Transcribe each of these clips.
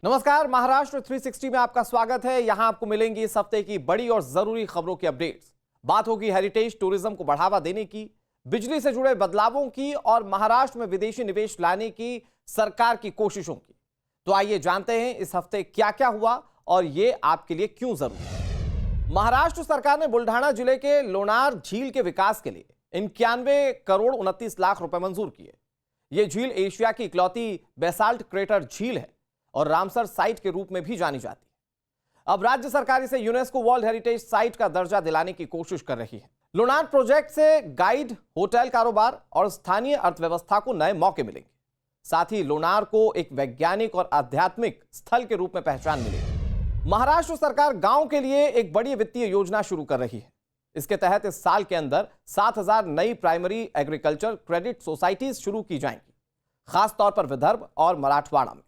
नमस्कार, महाराष्ट्र 360 में आपका स्वागत है। यहां आपको मिलेंगी इस हफ्ते की बड़ी और जरूरी खबरों की अपडेट्स। बात होगी हेरिटेज टूरिज्म को बढ़ावा देने की, बिजली से जुड़े बदलावों की और महाराष्ट्र में विदेशी निवेश लाने की सरकार की कोशिशों की। तो आइए जानते हैं इस हफ्ते क्या क्या हुआ और ये आपके लिए क्यों जरूरी है। महाराष्ट्र सरकार ने बुल्ढाना जिले के लोणार झील के विकास के लिए 91 करोड़ 29 लाख रुपए मंजूर किए। यह झील एशिया की इकलौती बेसाल्ट क्रेटर झील है और रामसर साइट के रूप में भी जानी जाती है। अब राज्य सरकार इसे यूनेस्को वर्ल्ड हेरिटेज साइट का दर्जा दिलाने की कोशिश कर रही है। लोनार प्रोजेक्ट से गाइड, होटल कारोबार और स्थानीय अर्थव्यवस्था को नए मौके मिलेंगे। साथ ही लोनार को एक वैज्ञानिक और आध्यात्मिक स्थल के रूप में पहचान मिलेगी। महाराष्ट्र सरकार गांव के लिए एक बड़ी वित्तीय योजना शुरू कर रही है। इसके तहत इस साल के अंदर 7,000 नई प्राइमरी एग्रीकल्चर क्रेडिट सोसाइटीज शुरू की जाएंगी, खासतौर पर विदर्भ और मराठवाड़ा में।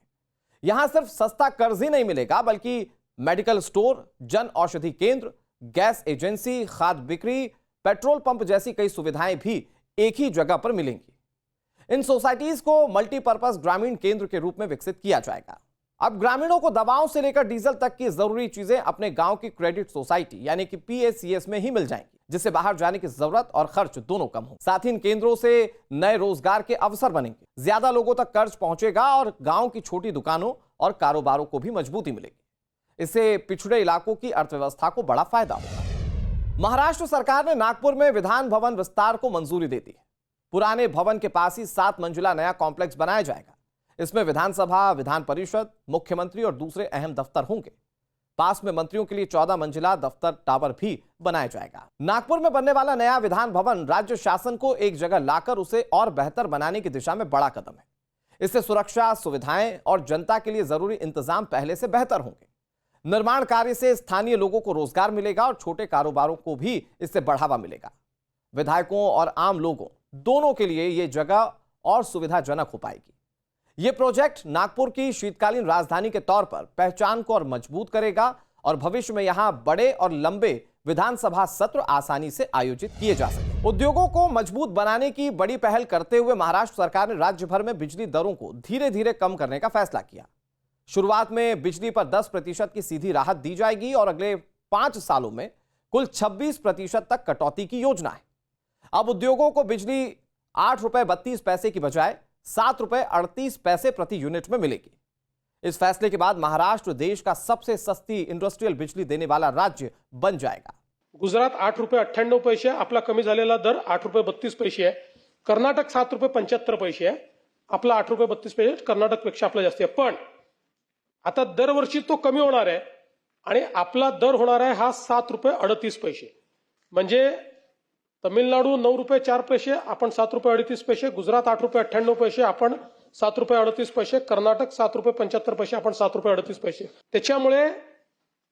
यहां सिर्फ सस्ता कर्ज ही नहीं मिलेगा, बल्कि मेडिकल स्टोर, जन औषधि केंद्र, गैस एजेंसी, खाद बिक्री, पेट्रोल पंप जैसी कई सुविधाएं भी एक ही जगह पर मिलेंगी। इन सोसाइटीज को मल्टीपर्पज ग्रामीण केंद्र के रूप में विकसित किया जाएगा। अब ग्रामीणों को दवाओं से लेकर डीजल तक की जरूरी चीजें अपने गांव की क्रेडिट सोसाइटी यानी कि पीएसीएस में ही मिल जाएंगी, जिससे बाहर जाने की जरूरत और खर्च दोनों कम हो। साथ ही इन केंद्रों से नए रोजगार के अवसर बनेंगे, ज्यादा लोगों तक कर्ज पहुंचेगा और गांव की छोटी दुकानों और कारोबारों को भी मजबूती मिलेगी। इससे पिछड़े इलाकों की अर्थव्यवस्था को बड़ा फायदा होगा। महाराष्ट्र सरकार ने नागपुर में विधान भवन विस्तार को मंजूरी दे दी है। पुराने भवन के पास ही 7 मंजिला नया कॉम्प्लेक्स बनाया जाएगा। इसमें विधानसभा, विधान परिषद, मुख्यमंत्री और दूसरे अहम दफ्तर होंगे। पास में मंत्रियों के लिए 14 मंजिला दफ्तर टावर भी बनाया जाएगा। नागपुर में बनने वाला नया विधान भवन राज्य शासन को एक जगह लाकर उसे और बेहतर बनाने की दिशा में बड़ा कदम है। इससे सुरक्षा, सुविधाएं और जनता के लिए जरूरी इंतजाम पहले से बेहतर होंगे। निर्माण कार्य से स्थानीय लोगों को रोजगार मिलेगा और छोटे कारोबारों को भी इससे बढ़ावा मिलेगा। विधायकों और आम लोगों दोनों के लिए यह जगह और सुविधाजनक हो पाएगी। यह प्रोजेक्ट नागपुर की शीतकालीन राजधानी के तौर पर पहचान को और मजबूत करेगा और भविष्य में यहां बड़े और लंबे विधानसभा सत्र आसानी से आयोजित किए जा सके। उद्योगों को मजबूत बनाने की बड़ी पहल करते हुए महाराष्ट्र सरकार ने राज्य भर में बिजली दरों को धीरे धीरे कम करने का फैसला किया। शुरुआत में बिजली पर 10% की सीधी राहत दी जाएगी और अगले 5 सालों में कुल 26% तक कटौती की योजना है। अब उद्योगों को बिजली 8 रुपए 32 पैसे की बजाय 7 रुपए 38 पैसे प्रति यूनिट में मिलेगी। इस फैसले के बाद महाराष्ट्र देश का सबसे सस्ती इंडस्ट्रियल बिजली देने वाला राज्य बन जाएगा। गुजरात 8 रुपये 98 पैसे, आपला कमी झालेला दर 8 रुपये 32 पैसे आहे। कर्नाटक 7 रुपये 75 पैसे आहे, आपला 8 रुपये 32 पैसे कर्नाटक पेक्षा आपला जास्त आहे। पण आता दरवर्षी तो कमी होणार आहे आणि आपला दर होणार आहे हा 7 रुपये 38 पैसे। म्हणजे तमिळनाडू 9 रुपये 4 पैसे, आपण 7 रुपये 38 पैसे, गुजरात 8 रुपये 98 पैसे, आपण 7 रुपये 38 पैसे, कर्नाटक 7 रुपये 75 पैसे, आपण 7 रुपये 38 पैसे। त्याच्यामुळे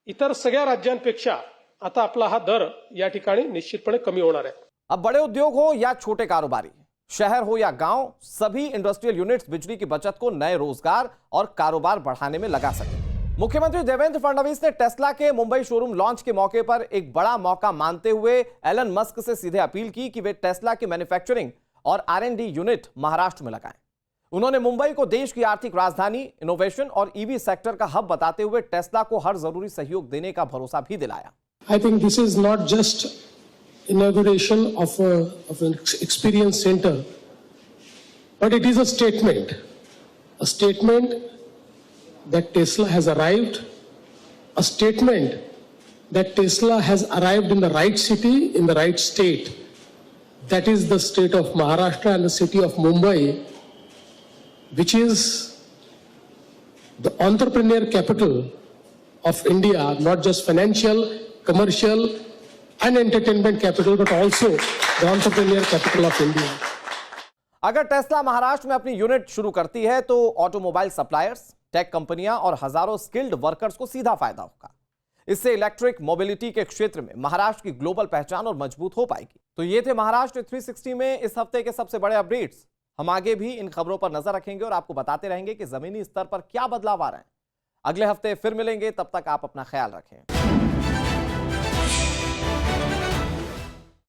इतर सगळ्या राज्यांपेक्षा आता आपला हा दर या ठिकाणी निश्चितपणे कमी होणार आहे। अब बड़े उद्योग हो या छोटे कारोबारी, शहर हो या गांव, सभी इंडस्ट्रियल यूनिट्स बिजली की बचत को नए रोजगार और कारोबार बढ़ाने में लगा सके। मुख्यमंत्री देवेंद्र फडणवीस ने टेस्ला के मुंबई शोरूम लॉन्च के मौके पर एक बड़ा मौका मानते हुए एलन मस्क से सीधे अपील की कि वे टेस्ला की मैन्युफैक्चरिंग और R&D यूनिट महाराष्ट्र में लगाएं। उन्होंने मुंबई को देश की आर्थिक राजधानी, इनोवेशन और ईवी सेक्टर का हब बताते हुए टेस्ला को हर जरूरी सहयोग देने का भरोसा भी दिलाया। I think this is not just inauguration of an experience center, but it is a statement that Tesla has arrived, a statement that Tesla has arrived in the right city, in the right state. That is the state of Maharashtra and the city of Mumbai, which is the entrepreneur capital of India, not just financial, commercial and entertainment capital, but also the entrepreneur capital of India. अगर Tesla Maharashtra में अपनी unit शुरू करती है तो automobile suppliers, take कंपनियां और हजारों स्किल्ड वर्कर्स को सीधा फायदा होगा। इससे इलेक्ट्रिक मोबिलिटी के क्षेत्र में महाराष्ट्र की ग्लोबल पहचान और मजबूत हो पाएगी। तो ये थे महाराष्ट्र 360 में इस हफ्ते के सबसे बड़े अपडेट्स। हम आगे भी इन खबरों पर नजर रखेंगे और आपको बताते रहेंगे कि जमीनी स्तर पर क्या बदलाव आ रहे हैं। अगले हफ्ते फिर मिलेंगे, तब तक आप अपना ख्याल रखें।